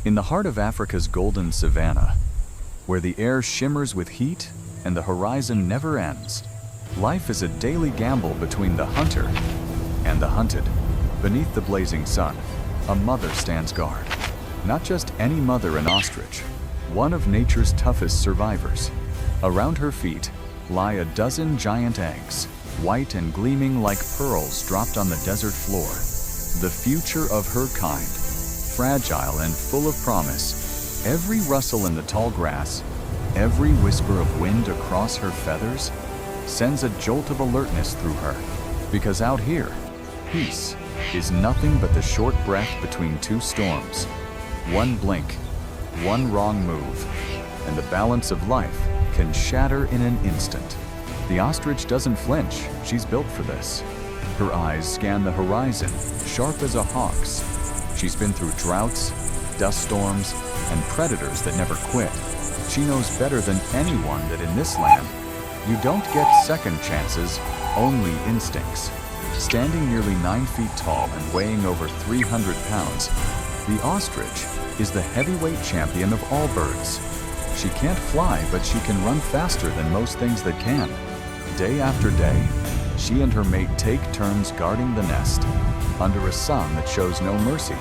In the heart of Africa's golden savannah, where the air shimmers with heat and the horizon never ends, life is a daily gamble between the hunter and the hunted. Beneath the blazing sun, a mother stands guard. Not just any mother, an ostrich, one of nature's toughest survivors. Around her feet lie a dozen giant eggs, white and gleaming like pearls dropped on the desert floor. The future of her kind, fragile and full of promise. Every rustle in the tall grass, every whisper of wind across her feathers sends a jolt of alertness through her. Because out here, peace is nothing but the short breath between two storms. One blink, one wrong move, and the balance of life can shatter in an instant. The ostrich doesn't flinch. She's built for this. Her eyes scan the horizon, sharp as a hawk's. She's been through droughts, dust storms, and predators that never quit. She knows better than anyone that in this land, you don't get second chances, only instincts. Standing nearly 9 feet tall and weighing over 300 pounds, the ostrich is the heavyweight champion of all birds. She can't fly, but she can run faster than most things that can. Day after day, she and her mate take turns guarding the nest, under a sun that shows no mercy,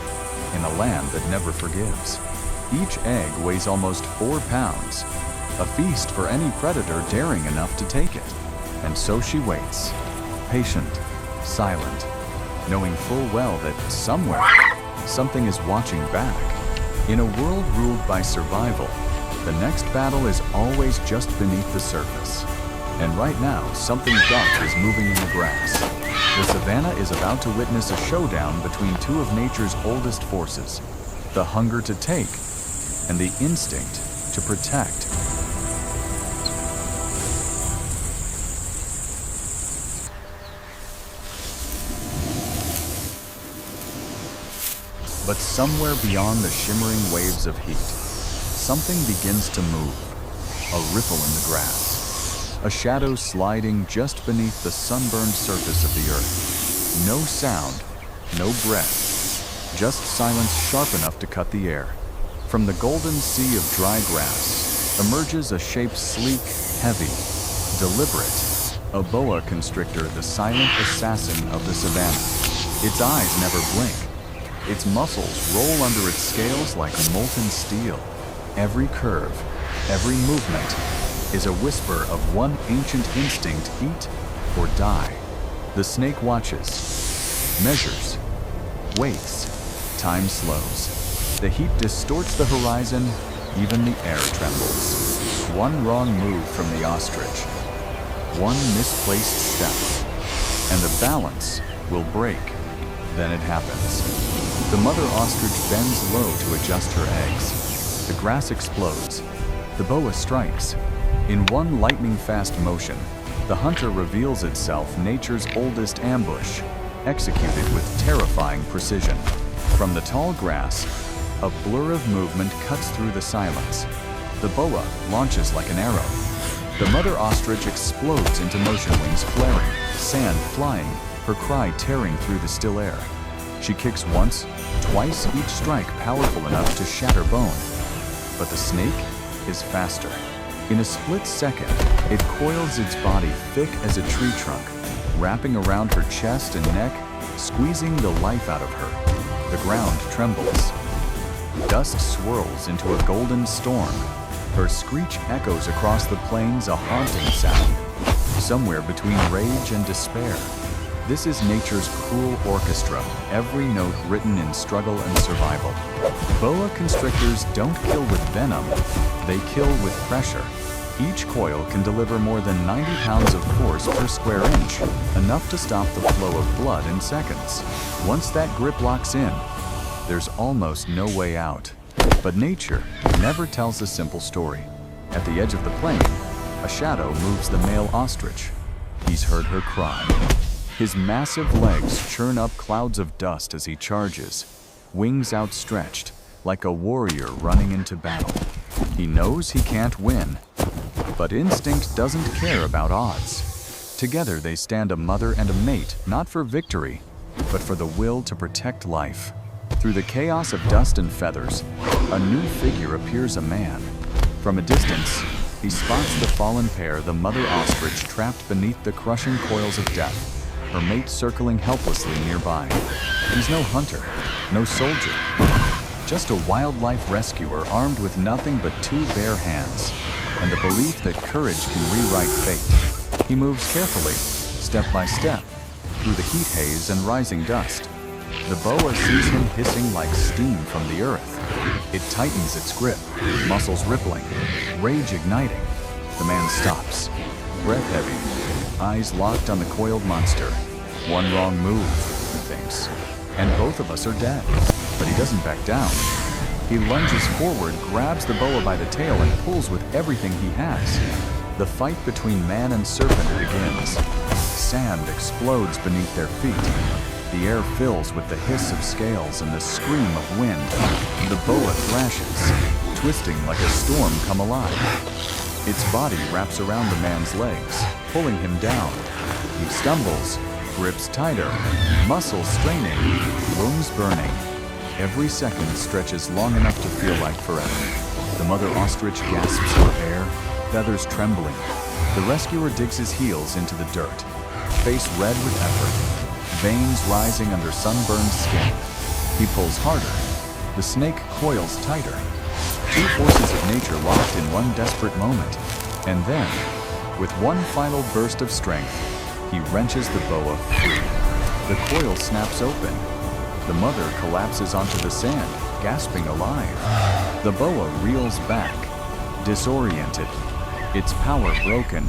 in a land that never forgives. Each egg weighs almost 4 pounds, a feast for any predator daring enough to take it. And so she waits, patient, silent, knowing full well that somewhere, something is watching back. In a world ruled by survival, the next battle is always just beneath the surface. And right now, something dark is moving in the grass. The savannah is about to witness a showdown between two of nature's oldest forces, the hunger to take and the instinct to protect. But somewhere beyond the shimmering waves of heat, something begins to move, a ripple in the grass. A shadow sliding just beneath the sunburned surface of the earth. No sound, no breath, just silence sharp enough to cut the air. From the golden sea of dry grass emerges a shape sleek, heavy, deliberate. A boa constrictor, the silent assassin of the savannah. Its eyes never blink. Its muscles roll under its scales like molten steel. Every curve, every movement, is a whisper of one ancient instinct: eat or die. The snake watches, measures, waits. Time slows. The heat distorts the horizon, even the air trembles. One wrong move from the ostrich, one misplaced step, and the balance will break. Then it happens. The mother ostrich bends low to adjust her eggs. The grass explodes. The boa strikes. In one lightning-fast motion, the hunter reveals itself, nature's oldest ambush, executed with terrifying precision. From the tall grass, a blur of movement cuts through the silence. The boa launches like an arrow. The mother ostrich explodes into motion, wings flaring, sand flying, her cry tearing through the still air. She kicks once, twice, each strike powerful enough to shatter bone. But the snake is faster. In a split second, it coils its body thick as a tree trunk, wrapping around her chest and neck, squeezing the life out of her. The ground trembles. Dust swirls into a golden storm. Her screech echoes across the plains, a haunting sound, somewhere between rage and despair. This is nature's cruel orchestra, every note written in struggle and survival. Boa constrictors don't kill with venom, they kill with pressure. Each coil can deliver more than 90 pounds of force per square inch, enough to stop the flow of blood in seconds. Once that grip locks in, there's almost no way out. But nature never tells a simple story. At the edge of the plain, a shadow moves the male ostrich. He's heard her cry. His massive legs churn up clouds of dust as he charges, wings outstretched, like a warrior running into battle. He knows he can't win, but instinct doesn't care about odds. Together they stand a mother and a mate, not for victory, but for the will to protect life. Through the chaos of dust and feathers, A new figure appears, a man. From a distance, he spots the fallen pair, the Mother Ostrich trapped beneath the crushing coils of death, her mate circling helplessly nearby. He's no hunter, no soldier, just a wildlife rescuer armed with nothing but two bare hands and the belief that courage can rewrite fate. He moves carefully, step by step, through the heat haze and rising dust. The boa sees him hissing like steam from the earth. It tightens its grip, muscles rippling, rage igniting. The man stops, breath heavy, eyes locked on the coiled monster. One wrong move, he thinks, and both of us are dead. But he doesn't back down. He lunges forward, grabs the boa by the tail, and pulls with everything he has. The fight between man and serpent begins. Sand explodes beneath their feet. The air fills with the hiss of scales and the scream of wind. The boa thrashes, twisting like a storm come alive. Its body wraps around the man's legs, pulling him down. He stumbles, grips tighter, muscles straining, wounds burning. Every second stretches long enough to feel like forever. The Mother Ostrich gasps for air, feathers trembling. The rescuer digs his heels into the dirt, face red with effort, veins rising under sunburned skin. He pulls harder. The snake coils tighter. Two forces of nature locked in one desperate moment. And then, with one final burst of strength, he wrenches the boa free. The coil snaps open. The mother collapses onto the sand, gasping alive. The boa reels back, disoriented, its power broken,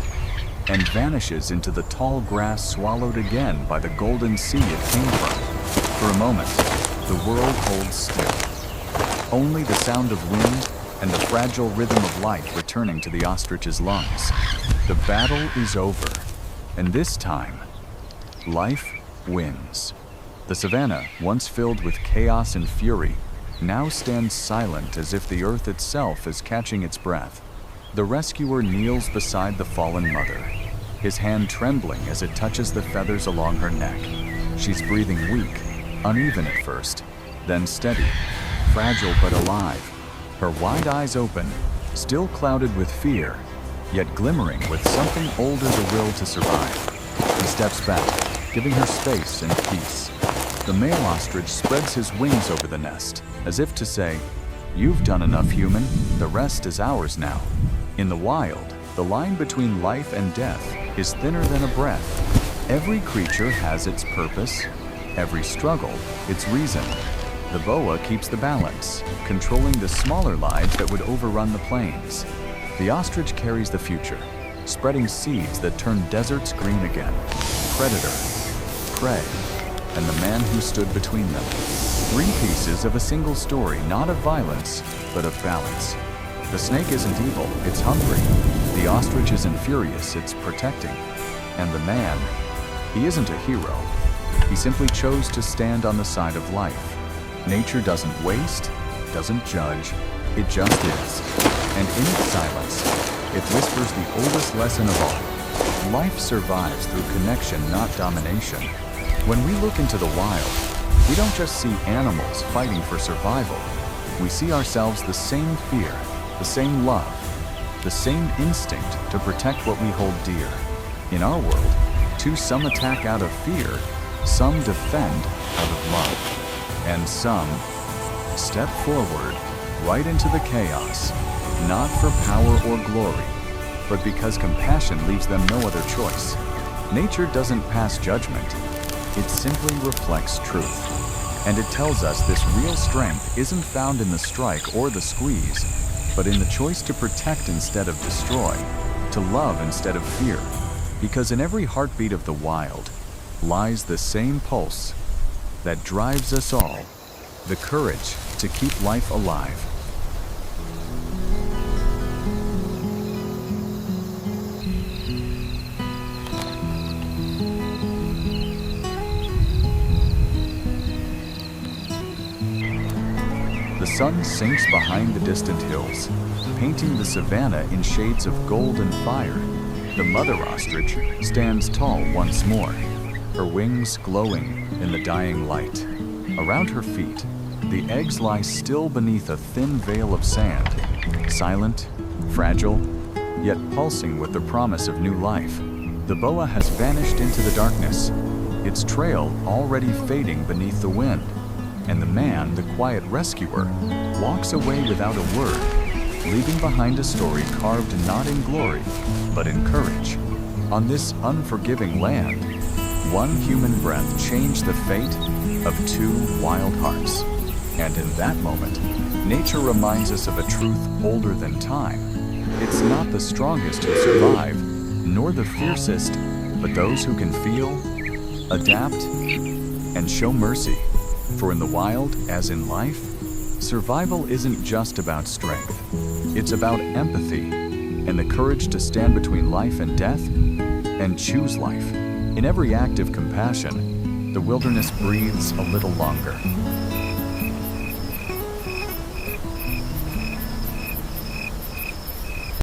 and vanishes into the tall grass, swallowed again by the golden sea it came from. For a moment, the world holds still. Only the sound of wind and the fragile rhythm of life returning to the ostrich's lungs. The battle is over, and this time, life wins. The savannah, once filled with chaos and fury, now stands silent as if the earth itself is catching its breath. The rescuer kneels beside the fallen mother, his hand trembling as it touches the feathers along her neck. She's breathing weak, uneven at first, then steady, fragile but alive, her wide eyes open, still clouded with fear, yet glimmering with something older, the will to survive. He steps back, giving her space and peace. The male ostrich spreads his wings over the nest, as if to say, "You've done enough, human, the rest is ours now." In the wild, the line between life and death is thinner than a breath. Every creature has its purpose, every struggle its reason. The boa keeps the balance, controlling the smaller lives that would overrun the plains. The ostrich carries the future, spreading seeds that turn deserts green again. Predator, prey, and the man who stood between them. Three pieces of a single story, not of violence, but of balance. The snake isn't evil, it's hungry. The ostrich isn't furious, it's protecting. And the man, he isn't a hero. He simply chose to stand on the side of life. Nature doesn't waste, doesn't judge, it just is. And in its silence, it whispers the oldest lesson of all. Life survives through connection, not domination. When we look into the wild, we don't just see animals fighting for survival. We see ourselves the same fear, the same love, the same instinct to protect what we hold dear. In our world, some attack out of fear, some defend out of love, and some step forward right into the chaos, not for power or glory, but because compassion leaves them no other choice. Nature doesn't pass judgment, it simply reflects truth. And it tells us this real strength isn't found in the strike or the squeeze, but in the choice to protect instead of destroy, to love instead of fear. Because in every heartbeat of the wild lies the same pulse that drives us all, the courage to keep life alive. The sun sinks behind the distant hills, painting the savannah in shades of gold and fire. The mother ostrich stands tall once more, her wings glowing in the dying light. Around her feet, The eggs lie still beneath a thin veil of sand, silent, fragile, yet pulsing with the promise of new life. The boa has vanished into the darkness, its trail already fading beneath the wind, and the man, the quiet rescuer, walks away without a word, leaving behind a story carved not in glory, but in courage. On this unforgiving land, one human breath changed the fate of two wild hearts. And in that moment, nature reminds us of a truth older than time. It's not the strongest who survive, nor the fiercest, but those who can feel, adapt, and show mercy. For in the wild, as in life, survival isn't just about strength. It's about empathy and the courage to stand between life and death and choose life. In every act of compassion, the wilderness breathes a little longer.